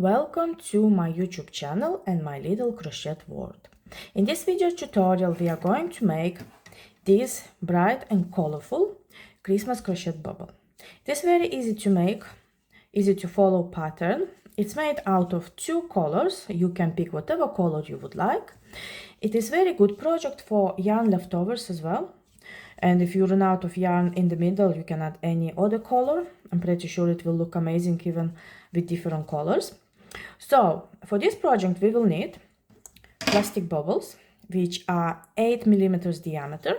Welcome to my YouTube channel and my little crochet world. In this video tutorial we are going to make this bright and colorful Christmas crochet bubble. It is very easy to make, easy to follow pattern. It's made out of two colors. You can pick whatever color you would like. It is very good project for yarn leftovers as well. And if you run out of yarn in the middle, you can add any other color. I'm pretty sure it will look amazing even with different colors. So for this project we will need plastic bubbles, which are 8 millimeters diameter.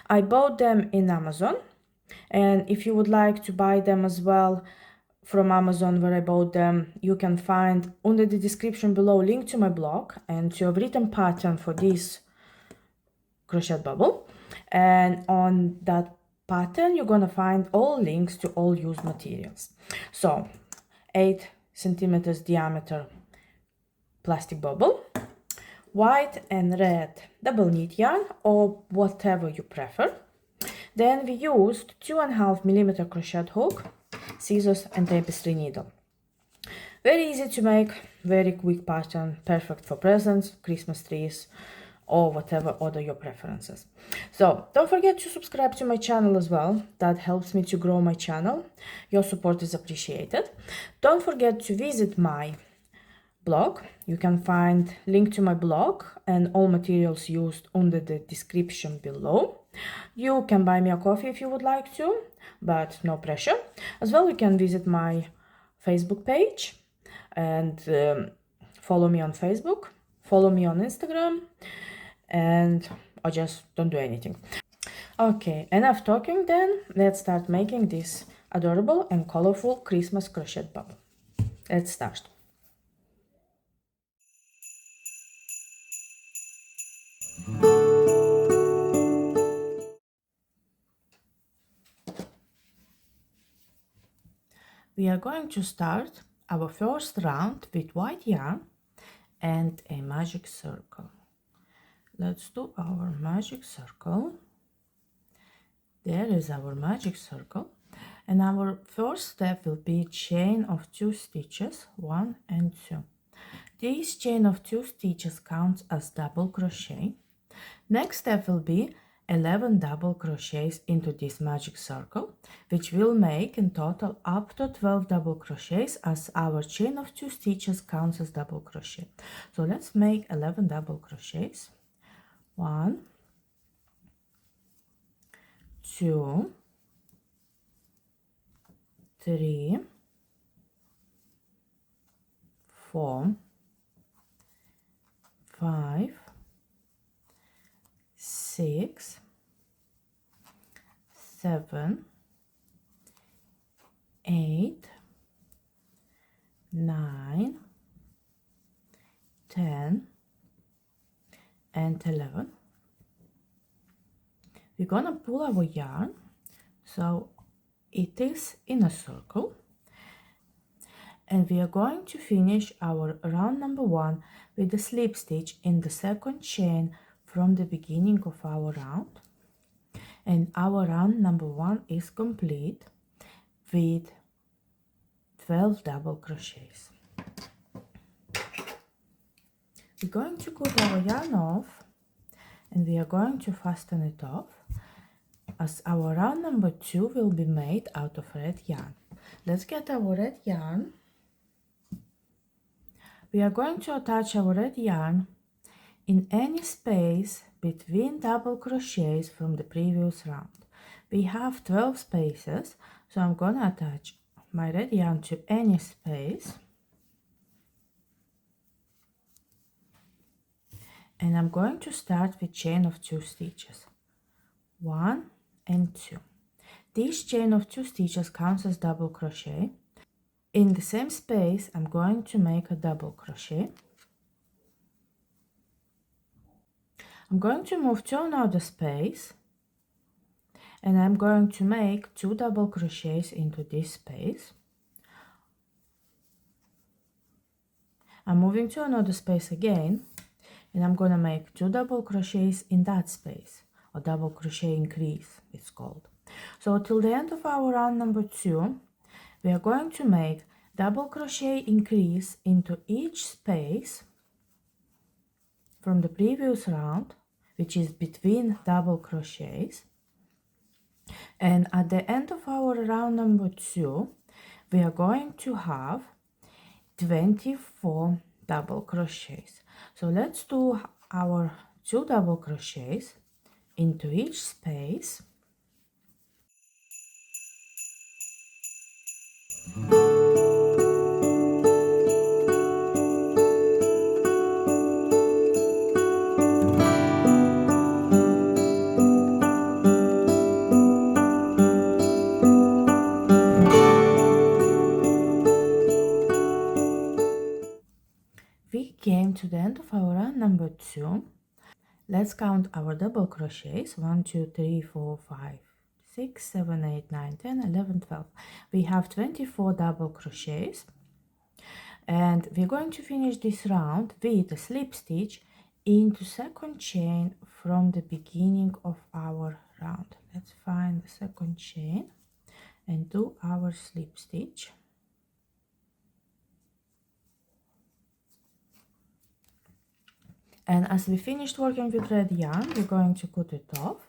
I bought them in Amazon, and if you would like to buy them as well from Amazon where I bought them, you can find under the description below link to my blog and to a written pattern for this crochet bubble. And on that pattern you're gonna find all links to all used materials. So 8 centimeters diameter plastic bubble, white and red double knit yarn or whatever you prefer. Then we used 2.5 millimeter crochet hook, scissors and tapestry needle. Very easy to make, very quick pattern, perfect for presents, Christmas trees, or whatever other your preferences. So don't forget to subscribe to my channel as well. That helps me to grow my channel. Your support is appreciated. Don't forget to visit my blog. You can find link to my blog and all materials used under the description below. You can buy me a coffee if you would like to, but no pressure. As well, you can visit my Facebook page and follow me on Facebook, follow me on Instagram, and or just don't do anything. Okay, enough talking then. Let's start making this adorable and colorful Christmas crochet bubble. Let's start. We are going to start our first round with white yarn and a magic circle. Let's do our magic circle. There is our magic circle, and our first step will be chain of 2 stitches, 1 and 2. This chain of 2 stitches counts as double crochet. Next step will be 11 double crochets into this magic circle, which will make in total up to 12 double crochets, as our chain of 2 stitches counts as double crochet. So let's make 11 double crochets. 1, 2, 3, 4, 5, 6, 7, 8, 9, 10, and 11. We're gonna pull our yarn so it is in a circle, and we are going to finish our round number 1 with the slip stitch in the second chain from the beginning of our round, and our round number 1 is complete with 12 double crochets. We're going to cut our yarn off and we are going to fasten it off, as our round number 2 will be made out of red yarn. Let's get our red yarn. We are going to attach our red yarn in any space between double crochets from the previous round. We have 12 spaces, so I'm gonna attach my red yarn to any space. And I'm going to start with chain of 2 stitches, 1 and 2. This chain of 2 stitches counts as double crochet. In the same space I'm going to make a double crochet. I'm going to move to another space and I'm going to make 2 double crochets into this space. I'm moving to another space again, and I'm gonna make 2 double crochets in that space, or double crochet increase it's called. So till the end of our round number 2 we are going to make double crochet increase into each space from the previous round, which is between double crochets, and at the end of our round number 2 we are going to have 24 double crochets. So let's do our 2 double crochets into each space. We came to the end of our round number 2. Let's count our double crochets. 1, 2, 3, 4, 5, 6, 7, 8, 9, 10, 11, 12. We have 24 double crochets, and we're going to finish this round with a slip stitch into second chain from the beginning of our round. Let's find the second chain and do our slip stitch. And as we finished working with red yarn, we're going to cut it off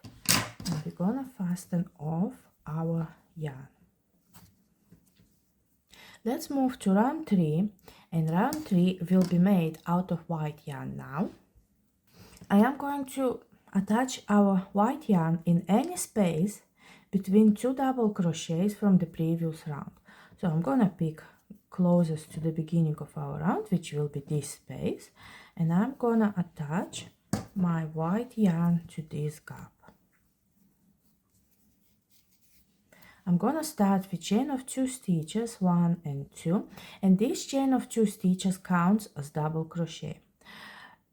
and we're gonna fasten off our yarn. Let's move to round 3, and round 3 will be made out of white yarn now. I am going to attach our white yarn in any space between 2 double crochets from the previous round. So I'm gonna pick closest to the beginning of our round, which will be this space, and I'm gonna attach my white yarn to this gap. I'm gonna start with chain of 2 stitches, 1 and 2, and this chain of 2 stitches counts as double crochet.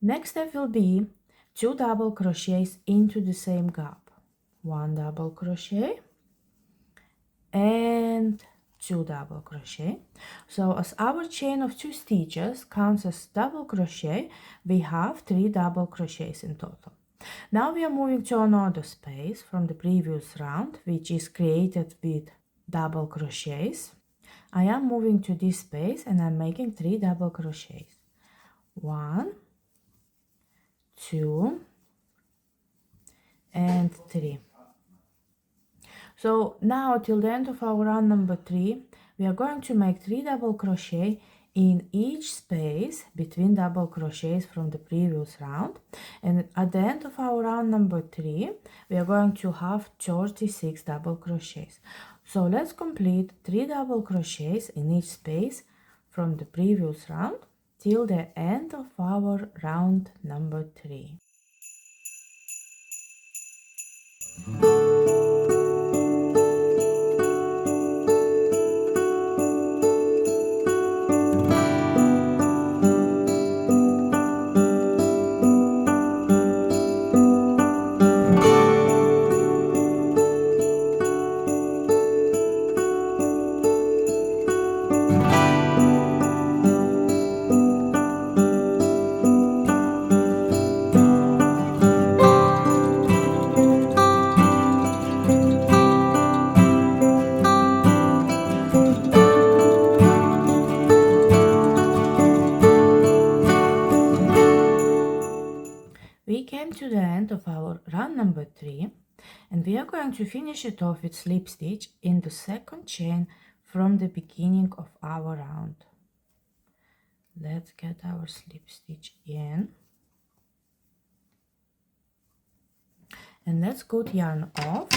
Next step will be 2 double crochets into the same gap, 1 double crochet and 2 double crochet. So as our chain of 2 stitches counts as double crochet, we have 3 double crochets in total. Now we are moving to another space from the previous round, which is created with double crochets. I am moving to this space and I'm making 3 double crochets. 1, 2 and 3. So now till the end of our round number 3, we are going to make 3 double crochet in each space between double crochets from the previous round, and at the end of our round number 3 we are going to have 36 double crochets. So let's complete 3 double crochets in each space from the previous round till the end of our round number 3. We came to the end of our round number 3, and we are going to finish it off with slip stitch in the second chain from the beginning of our round. Let's get our slip stitch in, and let's cut yarn off,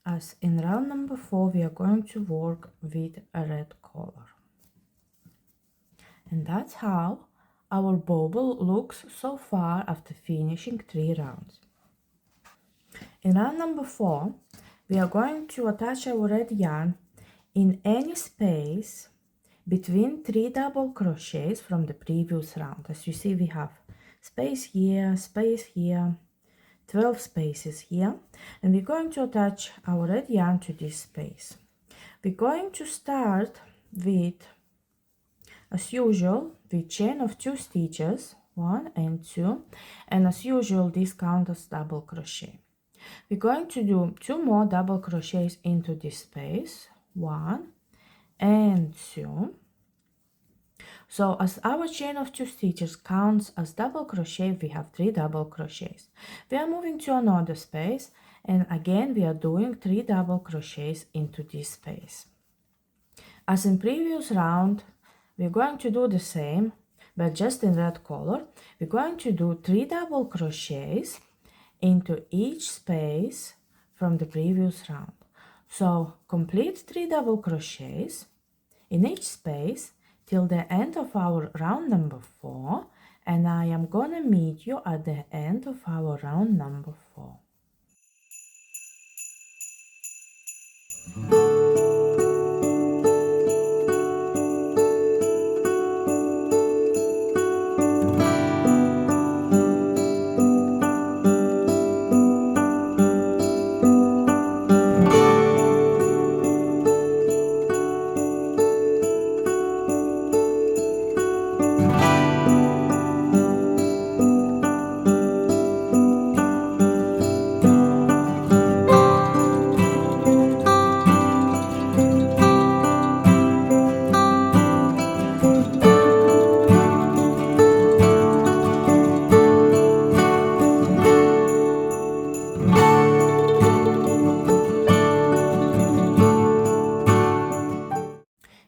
as in round number 4 we are going to work with a red color. And that's how our bauble looks so far after finishing 3 rounds. In round number 4, we are going to attach our red yarn in any space between 3 double crochets from the previous round. As you see, we have space here, 12 spaces here, and we're going to attach our red yarn to this space. We're going to start with, as usual, with chain of 2 stitches, 1 and 2, and as usual this counts as double crochet. We're going to do 2 more double crochets into this space, 1 and 2. So as our chain of 2 stitches counts as double crochet, we have 3 double crochets. We are moving to another space, and again we are doing 3 double crochets into this space. As in previous round, we're going to do the same, but just in red color. We're going to do 3 double crochets into each space from the previous round. So complete 3 double crochets in each space till the end of our round number 4, and I am gonna meet you at the end of our round number 4.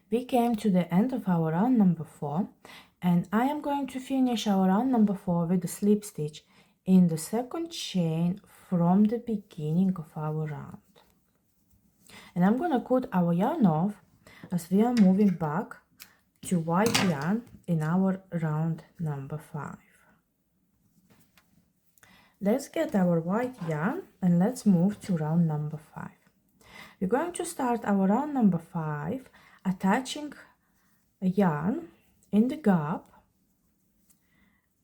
We came to the end of our round number 4, and I am going to finish our round number 4 with a slip stitch in the second chain from the beginning of our round. And I'm gonna cut our yarn off as we are moving back to white yarn in our round number 5. Let's get our white yarn and let's move to round number 5. We're going to start our round number 5 attaching a yarn in the gap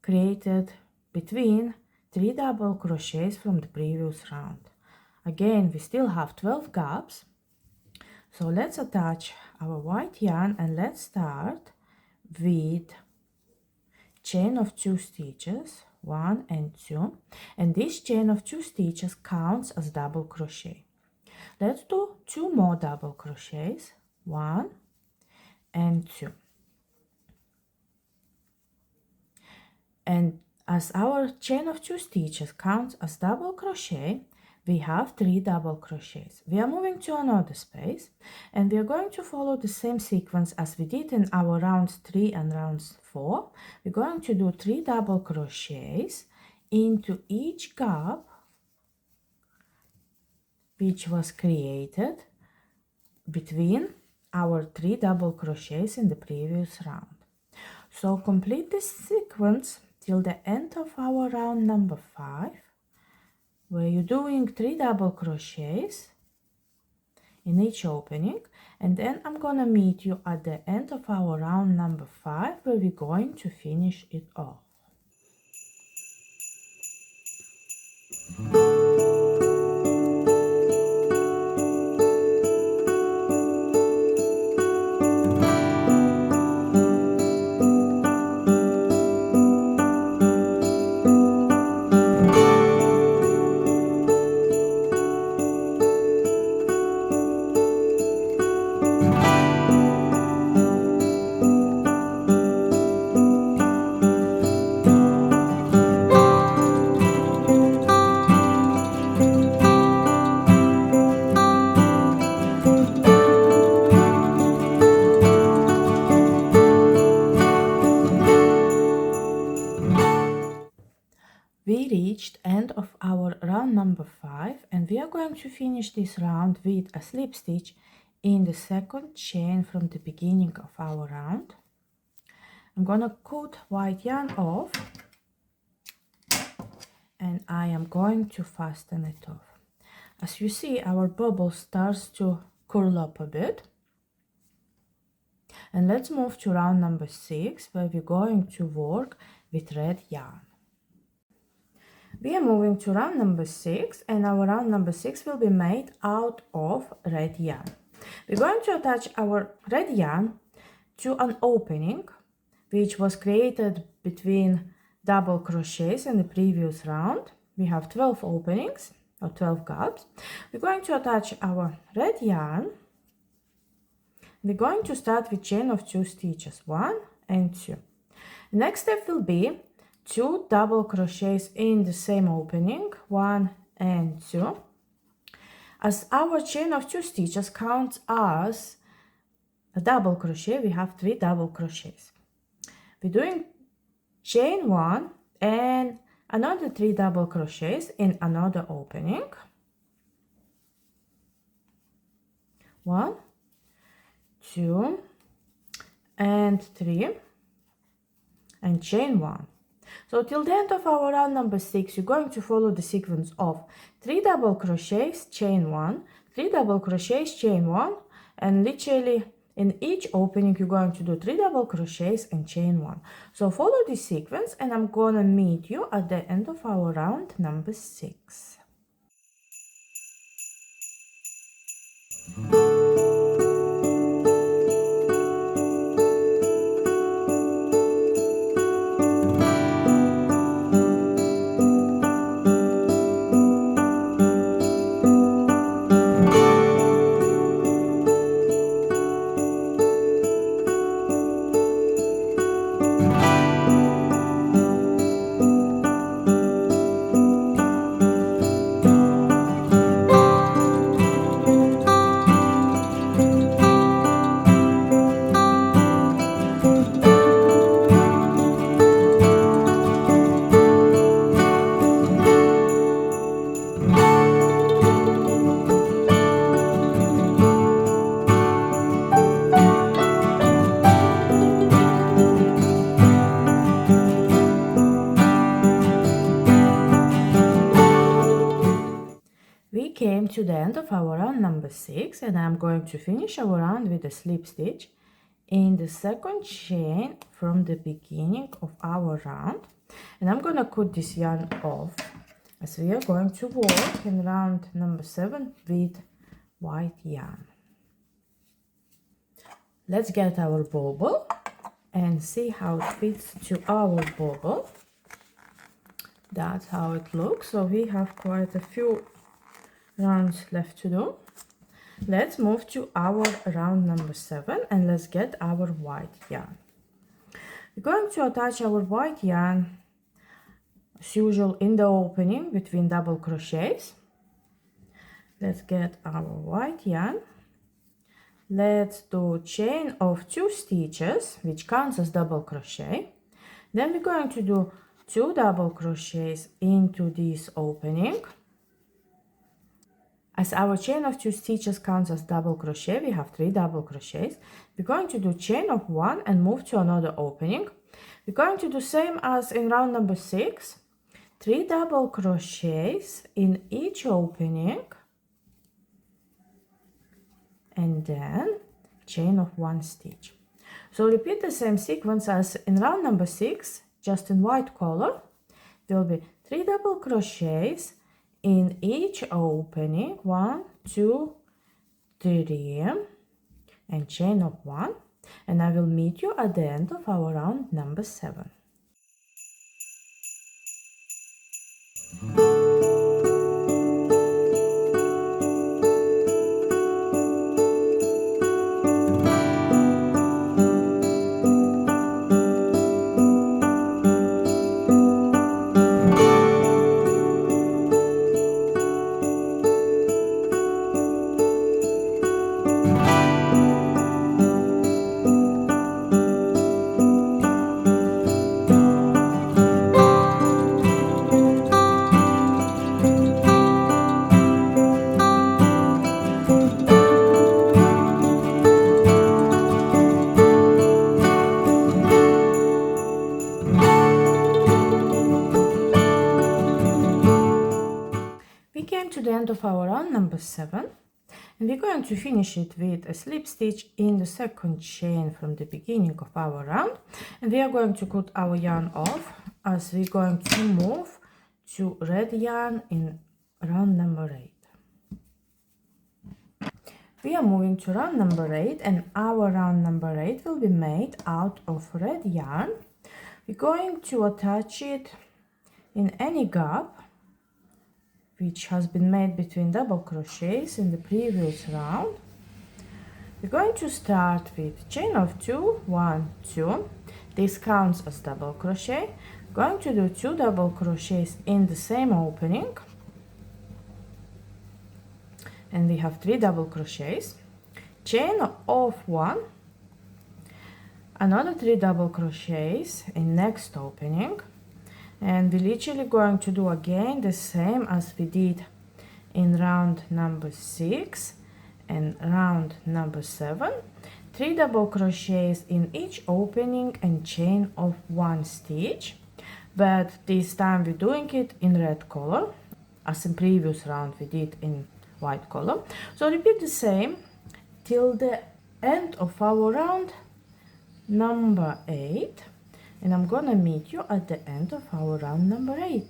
created between 3 double crochets from the previous round. Again, we still have 12 gaps, so let's attach our white yarn and let's start with chain of 2 stitches, 1 and 2, and this chain of 2 stitches counts as double crochet. Let's do 2 more double crochets, 1 and 2. And as our chain of 2 stitches counts as double crochet, we have 3 double crochets. We are moving to another space, and we are going to follow the same sequence as we did in our rounds 3 and rounds 4. We're going to do 3 double crochets into each gap which was created between our 3 double crochets in the previous round. So complete this sequence till the end of our round number 5, where you're doing 3 double crochets in each opening, and then I'm gonna meet you at the end of our round number 5, where we're going to finish it off. We reached end of our round number 5, and we are going to finish this round with a slip stitch in the second chain from the beginning of our round. I'm gonna cut white yarn off, and I am going to fasten it off. As you see, our bubble starts to curl up a bit. And let's move to round number 6, where we're going to work with red yarn. We are moving to round number 6, and our round number 6 will be made out of red yarn. We're going to attach our red yarn to an opening which was created between double crochets in the previous round. We have 12 openings or 12 gaps. We're going to attach our red yarn We're going to start with chain of 2 stitches, 1 and 2. Next step will be 2 double crochets in the same opening, 1 and 2. As our chain of 2 stitches counts as a double crochet, we have 3 double crochets. We're doing chain 1 and another 3 double crochets in another opening. 1, 2 and 3 and chain 1. So till the end of our round number 6, you're going to follow the sequence of 3 double crochets, chain 1, 3 double crochets, chain 1, and literally in each opening you're going to do 3 double crochets and chain 1. So follow this sequence and I'm gonna meet you at the end of our round number 6. We came to the end of our round number 6 and I'm going to finish our round with a slip stitch in the second chain from the beginning of our round, and I'm gonna cut this yarn off as we are going to work in round number 7 with white yarn. Let's get our bauble and see how it fits to our bauble. That's how it looks. So we have quite a few rounds left to do. Let's move to our round number 7 and let's get our white yarn. We're going to attach our white yarn as usual in the opening between double crochets. Let's get our white yarn. Let's do chain of 2 stitches, which counts as double crochet. Then we're going to do 2 double crochets into this opening. As our chain of 2 stitches counts as double crochet, we have 3 double crochets. We're going to do chain of 1 and move to another opening. We're going to do same as in round number 6, 3 double crochets in each opening, and then chain of 1 stitch. So repeat the same sequence as in round number 6, just in white color. There will be 3 double crochets in each opening, 1, 2, 3, and chain of 1, and I will meet you at the end of our round number 7. We came to the end of our round number 7 and we're going to finish it with a slip stitch in the second chain from the beginning of our round, and we are going to cut our yarn off as we're going to move to red yarn in round number 8. We are moving to round number 8 and our round number 8 will be made out of red yarn. We're going to attach it in any gap which has been made between double crochets in the previous round. We're going to start with chain of 2, 1, 2. This counts as double crochet. Going to do 2 double crochets in the same opening, and we have 3 double crochets, chain of 1, another 3 double crochets in next opening, and we're literally going to do again the same as we did in round number 6 and round number 7. 3 double crochets in each opening and chain of 1 stitch, but this time we're doing it in red color, as in previous round we did in white color. So repeat the same till the end of our round number 8, and I'm gonna meet you at the end of our round number 8.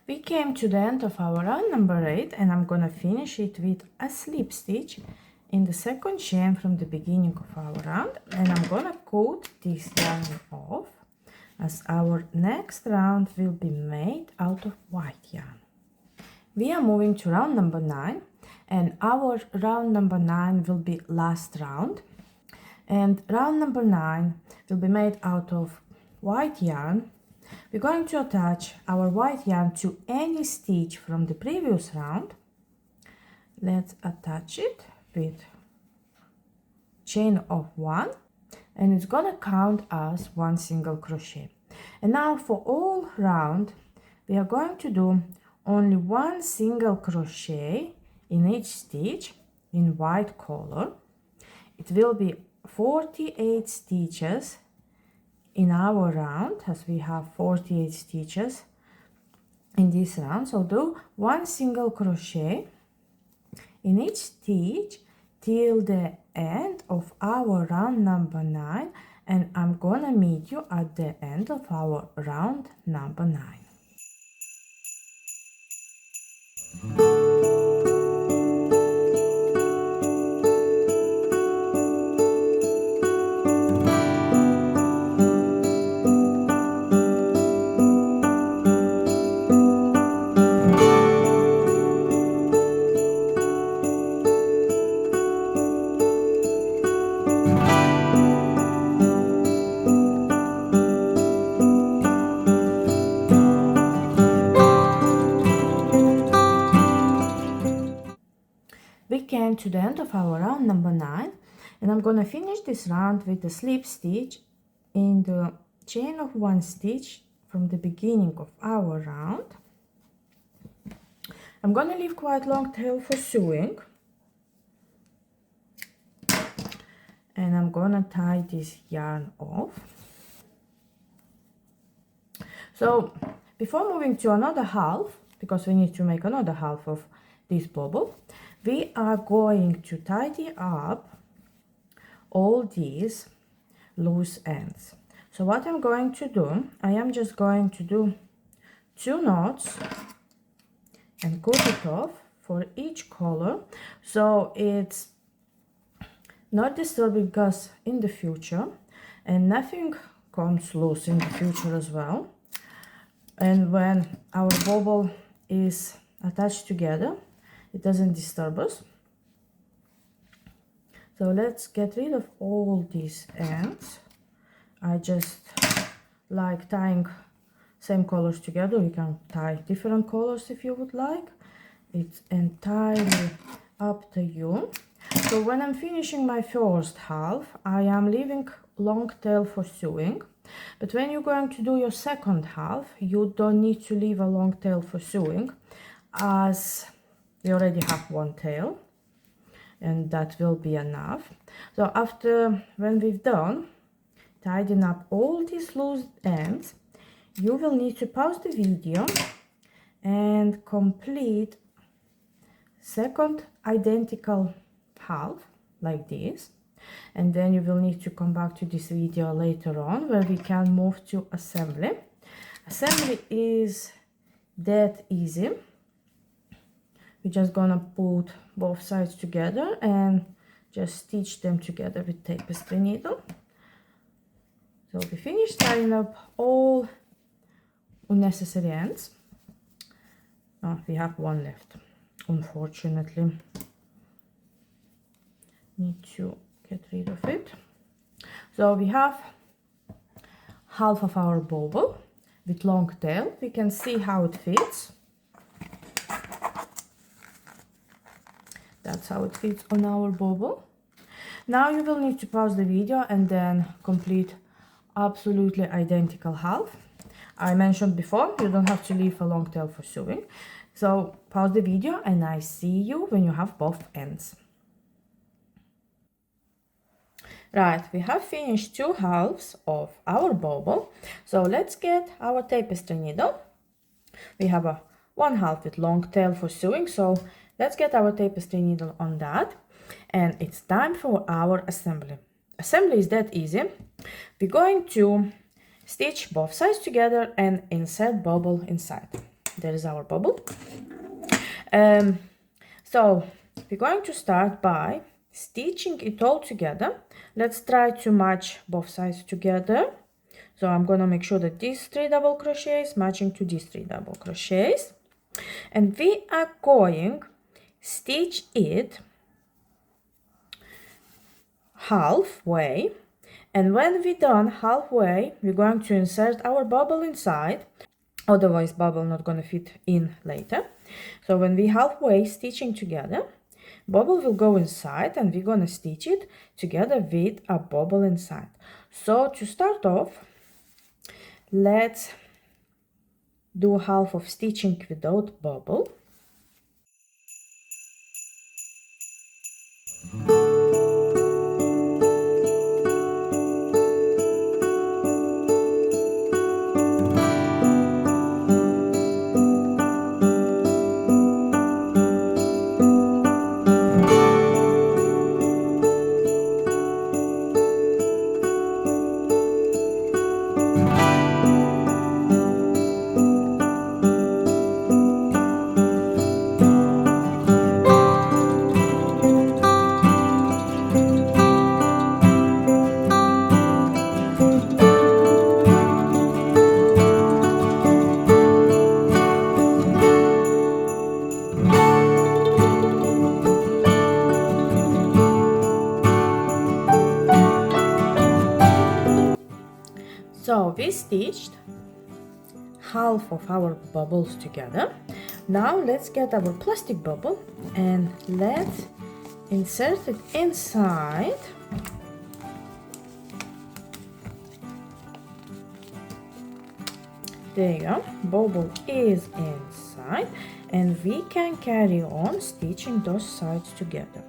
We came to the end of our round number 8, and I'm gonna finish it with a slip stitch in the second chain from the beginning of our round, and I'm gonna cut this yarn off, as our next round will be made out of white yarn. We are moving to round number 9, and our round number 9 will be last round, and round number 9 will be made out of white yarn. We're going to attach our white yarn to any stitch from the previous round. Let's attach it with chain of 1, and it's gonna count as 1 single crochet. And now for all round we are going to do only 1 single crochet in each stitch in white color. It will be 48 stitches in our round, as we have 48 stitches in this round. So do 1 single crochet in each stitch till the end of our round number 9, and I'm gonna meet you at the end of our round number 9. We came to the end of our round number 9, and I'm gonna finish this round with a slip stitch in the chain of 1 stitch from the beginning of our round. I'm gonna leave quite long tail for sewing, and I'm gonna tie this yarn off. So before moving to another half, because we need to make another half of this bauble, we are going to tidy up all these loose ends. So what I'm going to do, I am just going to do 2 knots and cut it off for each color, so it's not disturbing us in the future, and nothing comes loose in the future as well. And when our bauble is attached together, it doesn't disturb us. So let's get rid of all these ends. I just like tying same colors together. You can tie different colors if you would like. It's entirely up to you. So when I'm finishing my first half, I am leaving long tail for sewing. But when you're going to do your second half, you don't need to leave a long tail for sewing, as we already have one tail, and that will be enough. So after, when we've done tidying up all these loose ends, you will need to pause the video and complete second identical half like this, and then you will need to come back to this video later on where we can move to assembly. Assembly is that easy. We're just gonna put both sides together and just stitch them together with tapestry needle. So we finished tying up all unnecessary ends. We have one left, unfortunately. Need to get rid of it. So we have half of our bauble with long tail. We can see how it fits. That's how it fits on our bauble. Now you will need to pause the video and then complete absolutely identical half. I mentioned before, you don't have to leave a long tail for sewing. So pause the video and I see you when you have both ends. Right, we have finished two halves of our bauble. So let's get our tapestry needle. We have a one half with long tail for sewing, so let's get our tapestry needle on that. And it's time for our assembly. Assembly is that easy. We're going to stitch both sides together and insert bauble inside. There is our bauble. So we're going to start by stitching it all together. Let's try to match both sides together. So I'm gonna make sure that these 3 double crochets matching to these 3 double crochets, and we are going stitch it halfway, and when we're done halfway, we're going to insert our bauble inside, otherwise bauble not gonna fit in later. So when we halfway stitching together, bauble will go inside and we're gonna stitch it together with a bauble inside. So to start off, let's do half of stitching without bauble. So we stitched half of our bubbles together. Now let's get our plastic bubble and let's insert it inside. There you go, bubble is inside, and we can carry on stitching those sides together.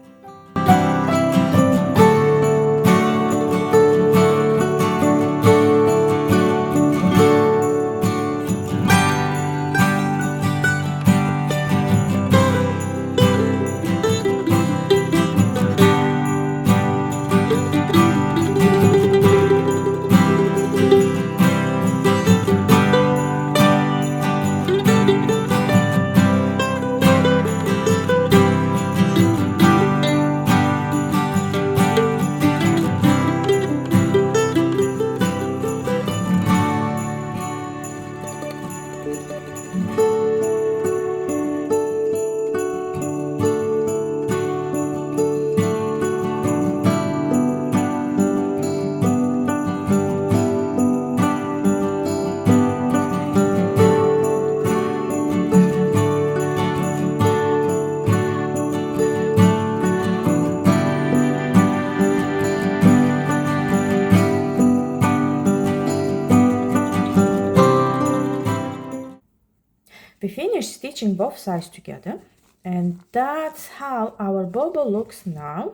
stitching both sides together, and that's how our bauble looks now.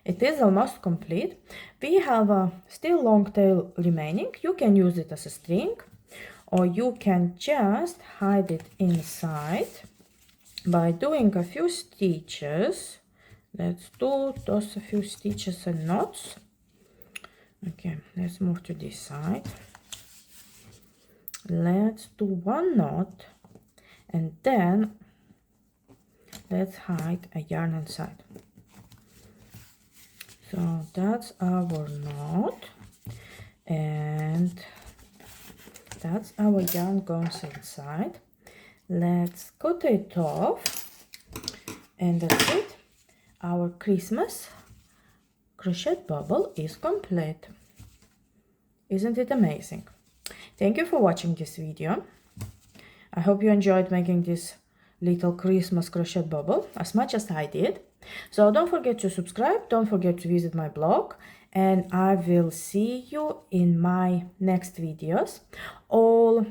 It is almost complete. We have a still long tail remaining. You can use it as a string, or you can just hide it inside by doing a few stitches. Let's do those a few stitches and knots. Okay, let's move to this side. Let's do one knot, and then let's hide a yarn inside. So that's our knot, and that's our yarn goes inside. Let's cut it off, and that's it. Our Christmas crochet bauble is complete. Isn't it amazing? Thank you for watching this video. I hope you enjoyed making this little Christmas crochet bauble as much as I did. So don't forget to subscribe, don't forget to visit my blog, and I will see you in my next videos. All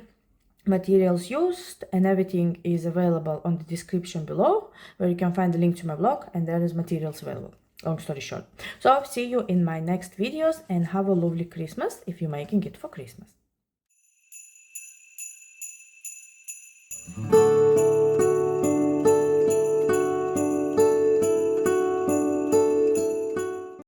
materials used and everything is available on the description below, where you can find the link to my blog, and there is materials available. Long story short. So see you in my next videos, and have a lovely Christmas if you're making it for Christmas.